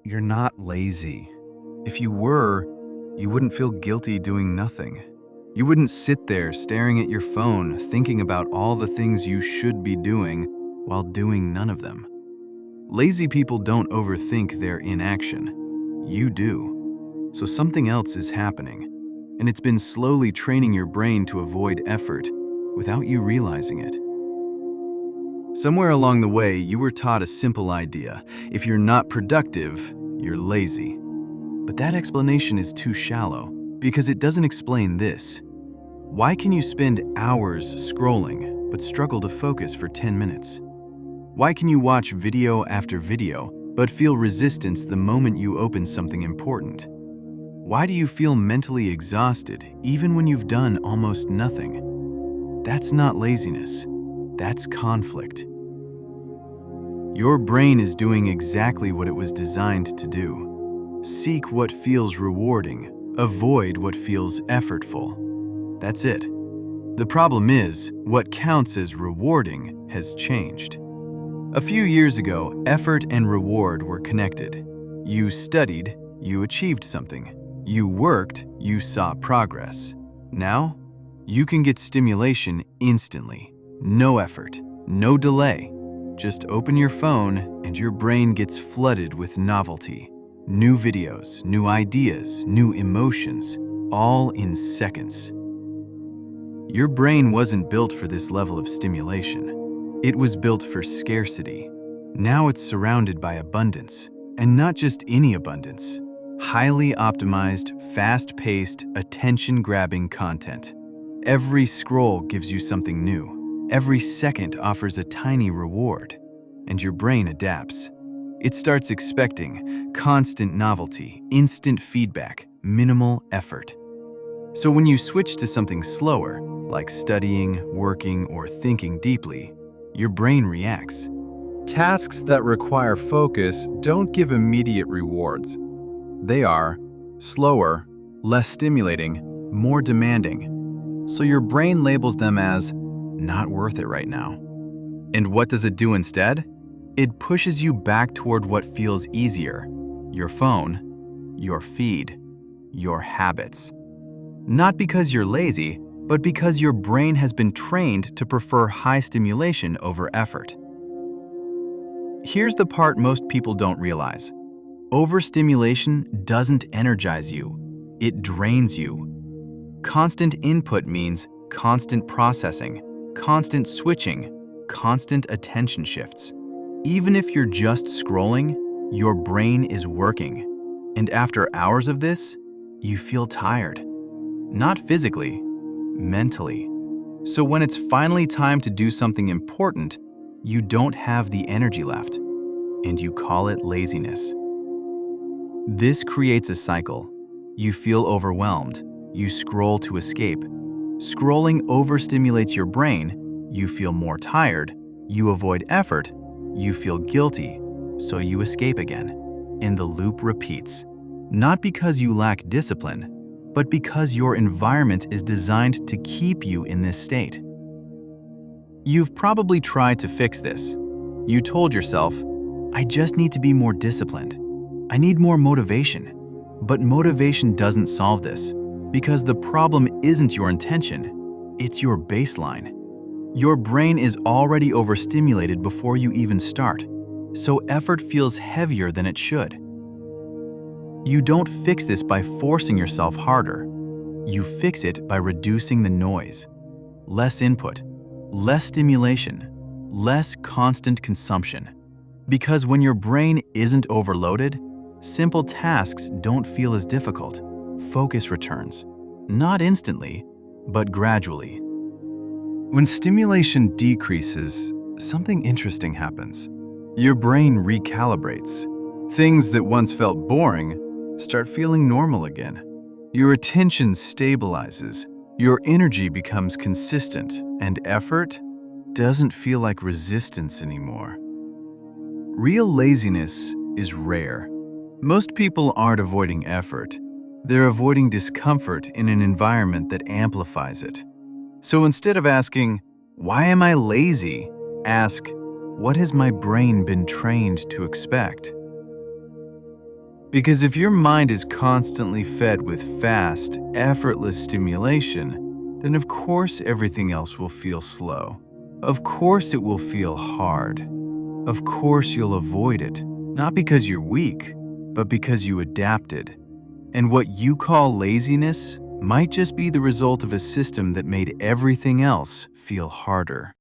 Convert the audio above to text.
You're not lazy. If you were, you wouldn't feel guilty doing nothing. You wouldn't sit there staring at your phone, thinking about all the things you should be doing while doing none of them. Lazy people don't overthink their inaction. You do. So something else is happening, and it's been slowly training your brain to avoid effort without you realizing it. Somewhere along the way, you were taught a simple idea. If you're not productive, you're lazy. But that explanation is too shallow because it doesn't explain this. Why can you spend hours scrolling but struggle to focus for 10 minutes? Why can you watch video after video but feel resistance the moment you open something important? Why do you feel mentally exhausted even when you've done almost nothing? That's not laziness. That's conflict. Your brain is doing exactly what it was designed to do. Seek what feels rewarding, avoid what feels effortful. That's it. The problem is, what counts as rewarding has changed. A few years ago, effort and reward were connected. You studied, you achieved something. You worked, you saw progress. Now, you can get stimulation instantly. No effort, no delay. Just open your phone and your brain gets flooded with novelty. New videos, new ideas, new emotions, all in seconds. Your brain wasn't built for this level of stimulation. It was built for scarcity. Now it's surrounded by abundance, and not just any abundance. Highly optimized, fast-paced, attention-grabbing content. Every scroll gives you something new. Every second offers a tiny reward, and your brain adapts. It starts expecting constant novelty, instant feedback, minimal effort. So when you switch to something slower, like studying, working, or thinking deeply, your brain reacts. Tasks that require focus don't give immediate rewards. They are slower, less stimulating, more demanding. So your brain labels them as not worth it right now. And what does it do instead? It pushes you back toward what feels easier: your phone, your feed, your habits. Not because you're lazy, but because your brain has been trained to prefer high stimulation over effort. Here's the part most people don't realize. Overstimulation doesn't energize you, it drains you. Constant input means constant processing, constant switching, constant attention shifts. Even if you're just scrolling, your brain is working. And after hours of this, you feel tired. Not physically, mentally. So when it's finally time to do something important, you don't have the energy left, and you call it laziness. This creates a cycle. You feel overwhelmed. You scroll to escape. Scrolling overstimulates your brain. You feel more tired. You avoid effort. You feel guilty, so you escape again. And the loop repeats. Not because you lack discipline, but because your environment is designed to keep you in this state. You've probably tried to fix this. You told yourself, I just need to be more disciplined. I need more motivation. But motivation doesn't solve this, because the problem isn't your intention, it's your baseline. Your brain is already overstimulated before you even start, so effort feels heavier than it should. You don't fix this by forcing yourself harder. You fix it by reducing the noise. Less input, less stimulation, less constant consumption. Because when your brain isn't overloaded, simple tasks don't feel as difficult. Focus returns. Not instantly, but gradually. When stimulation decreases, something interesting happens. Your brain recalibrates. Things that once felt boring start feeling normal again. Your attention stabilizes. Your energy becomes consistent, and effort doesn't feel like resistance anymore. Real laziness is rare. Most people aren't avoiding effort. They're avoiding discomfort in an environment that amplifies it. So instead of asking, why am I lazy? Ask, what has my brain been trained to expect? Because if your mind is constantly fed with fast, effortless stimulation, then of course everything else will feel slow. Of course it will feel hard. Of course you'll avoid it, not because you're weak, but because you adapted. And what you call laziness might just be the result of a system that made everything else feel harder.